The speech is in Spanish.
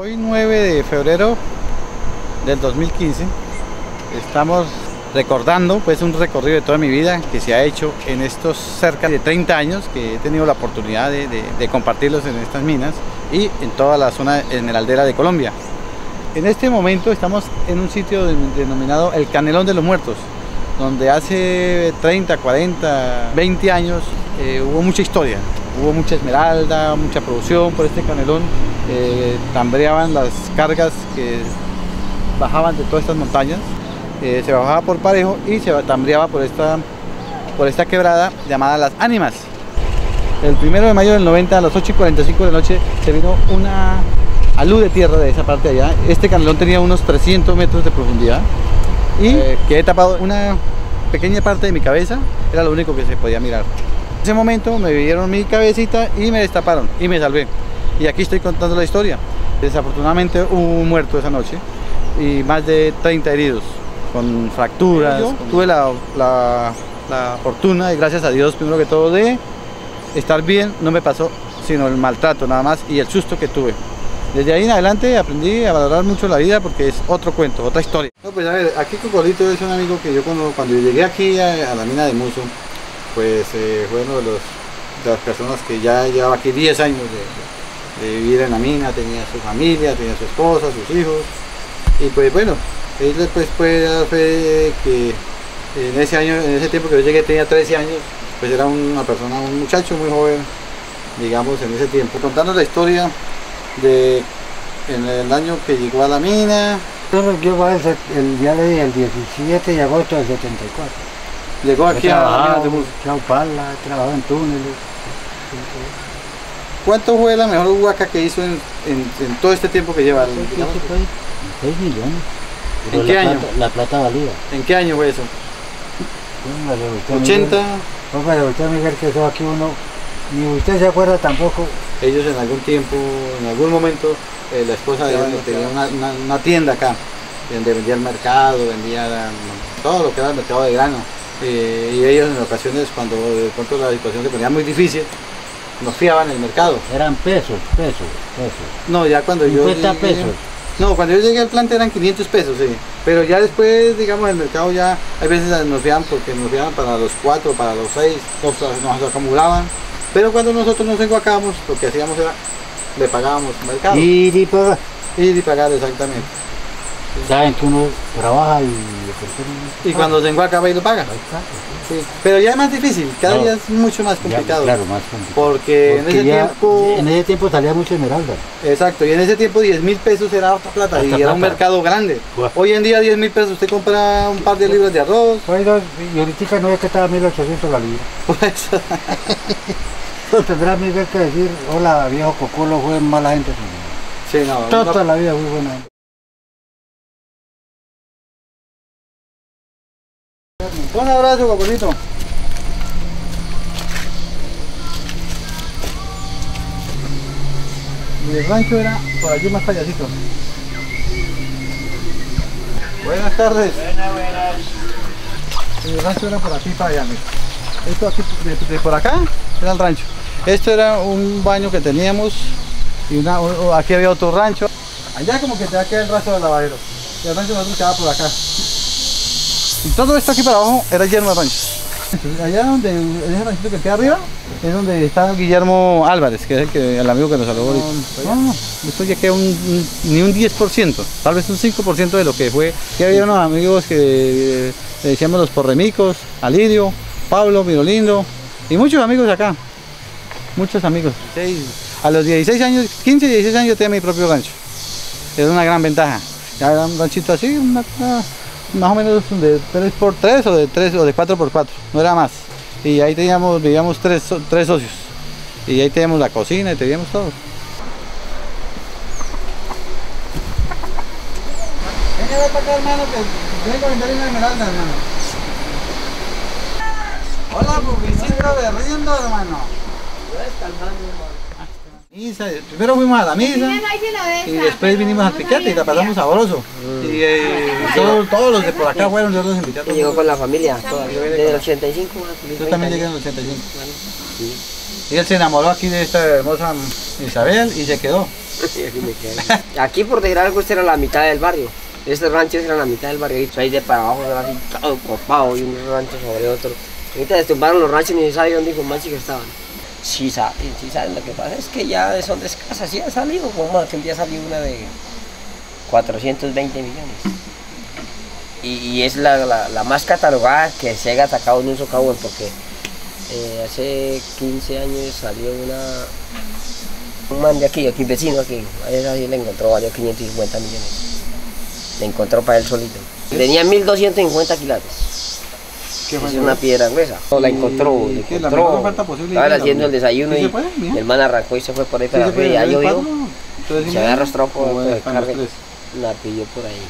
Hoy 9 de febrero del 2015 estamos recordando pues un recorrido de toda mi vida que se ha hecho en estos cerca de 30 años que he tenido la oportunidad de compartirlos en estas minas y en toda la zona en el Aldera de Colombia. En este momento estamos en un sitio denominado el Canelón de los Muertos, donde hace 30, 40, 20 años hubo mucha historia, hubo mucha esmeralda, mucha producción por este canelón. Tambreaban las cargas que bajaban de todas estas montañas, se bajaba por parejo y se tambreaba por esta quebrada llamada Las Ánimas. El 1 de mayo del 90 a las 8:45 de la noche se vino una alud de tierra de esa parte de allá. Este canelón tenía unos 300 metros de profundidad y quedé tapado. Una pequeña parte de mi cabeza era lo único que se podía mirar. En ese momento me vieron mi cabecita y me destaparon y me salvé. Y aquí estoy contando la historia. Desafortunadamente hubo un muerto esa noche y más de 30 heridos con fracturas. Tuve la fortuna y gracias a Dios primero que todo de estar bien. No me pasó sino el maltrato nada más y el susto que tuve. Desde ahí en adelante aprendí a valorar mucho la vida porque es otro cuento, otra historia. No, pues a ver, aquí Cocolito es un amigo que yo cuando llegué aquí a la mina de Muso, pues fue uno de las personas que ya llevaba aquí 10 años de vivir en la mina, tenía su familia, tenía su esposa, sus hijos. Y pues bueno, él después puede dar fe que en ese tiempo que yo llegué tenía 13 años, pues era una persona, un muchacho muy joven, digamos, en ese tiempo. Contando la historia en el año que llegó a la mina. Llegó el 17 de agosto del 74. Llegó aquí a la mina de Muso. Chaupala, trabajó en túneles. ¿Cuánto fue la mejor huaca que hizo en todo este tiempo que lleva? 6 millones. ¿En qué año? La plata valía. ¿En qué año fue eso? Bueno, 80. Póngale usted, Miguel, que eso aquí uno, ni usted se acuerda tampoco. Ellos en algún tiempo, en algún momento, la esposa de él tenía una tienda acá, donde vendía el mercado, vendía todo lo que era el mercado de grano. Y ellos en ocasiones, cuando de pronto la situación se ponía muy difícil, nos fiaban el mercado. Eran pesos. No, ya cuando 50 pesos. No, cuando yo llegué al plante eran 500 pesos, sí. Pero ya después, digamos, el mercado ya, hay veces nos fiaban porque nos fiaban para los 4, para los 6, nos acumulaban. Pero cuando nosotros nos enguacábamos, lo que hacíamos era, le pagábamos mercado. Ir y pagar. Ir y pagar, exactamente. Saben que uno trabaja y cuando se enguaca va y lo paga. Sí. Pero ya es más difícil, cada día es mucho más complicado. Claro, más complicado. Porque en ese tiempo salía mucho esmeralda. Exacto, y en ese tiempo 10.000 pesos era otra plata y era un mercado grande. Bueno. Hoy en día 10.000 pesos usted compra un par de libras de arroz. Y ahorita no es que estaba 1.800 la libra. Pues tendrá Miguel que decir, hola viejo Cocolo, fue mala gente. Sí, no. Toda la vida muy buena gente. Un abrazo, Cocolito. Mi rancho era por allí más payasito. Buenas tardes. Buenas. Mi rancho era por aquí para allá. Esto aquí, de por acá, era el rancho. Esto era un baño que teníamos y aquí había otro rancho. Allá como que te va a quedar el rastro del lavadero. Y el rancho nosotros quedaba por acá. Y todo esto aquí para abajo era lleno de ranchos. Allá donde, en ese ranchito que queda arriba, es donde está Guillermo Álvarez, que es el amigo que nos saludó ahorita. No, esto ya queda ni un 10%, tal vez un 5% de lo que fue. Aquí había unos amigos que le decíamos los porremicos, Alirio, Pablo, Mirolindo, y muchos amigos acá. Muchos amigos. A los 16 años, 15, 16 años yo tenía mi propio rancho. Es una gran ventaja. Ya era un ranchito así, más o menos de 3x3 o de 4x4, no era más. Y ahí vivíamos tres socios. Y ahí teníamos la cocina y teníamos todo. Venga, ven para acá, hermano, que vengo a vender una esmeralda, hermano. Hola, publicista berriendo, hermano. Misa. Primero fuimos a la misa y después vinimos al piquete y la pasamos sabroso. Y todos los de por acá fueron los invitados. Y llegó con la familia, desde el 85. Yo también llegué en el 85. Sí. Y él se enamoró aquí de esta hermosa Isabel y se quedó. Y aquí me quedé. Aquí por decir algo, esta era la mitad del barrio. Estos ranchos eran la mitad del barrio. Y ahí de para abajo era así todo copado y un rancho sobre otro. Ahorita destumbaron los ranchos y ni sabe dónde más que estaban. Sí saben. Lo que pasa es que ya son de escasas. Sí ha salido, como aquel día salió una de 420 millones. Y es la más catalogada que se haya atacado en un socavón, porque hace 15 años salió un man de aquí vecino aquí, a esa sí le encontró, valió 550 millones. Le encontró para él solito. Tenía 1250 quilates. ¿Qué es una piedra gruesa. La encontró, estaba haciendo el desayuno y el man arrancó y se fue por ahí para arriba, ya llovió. Se había arrastrado por el carro, la pilló por ahí.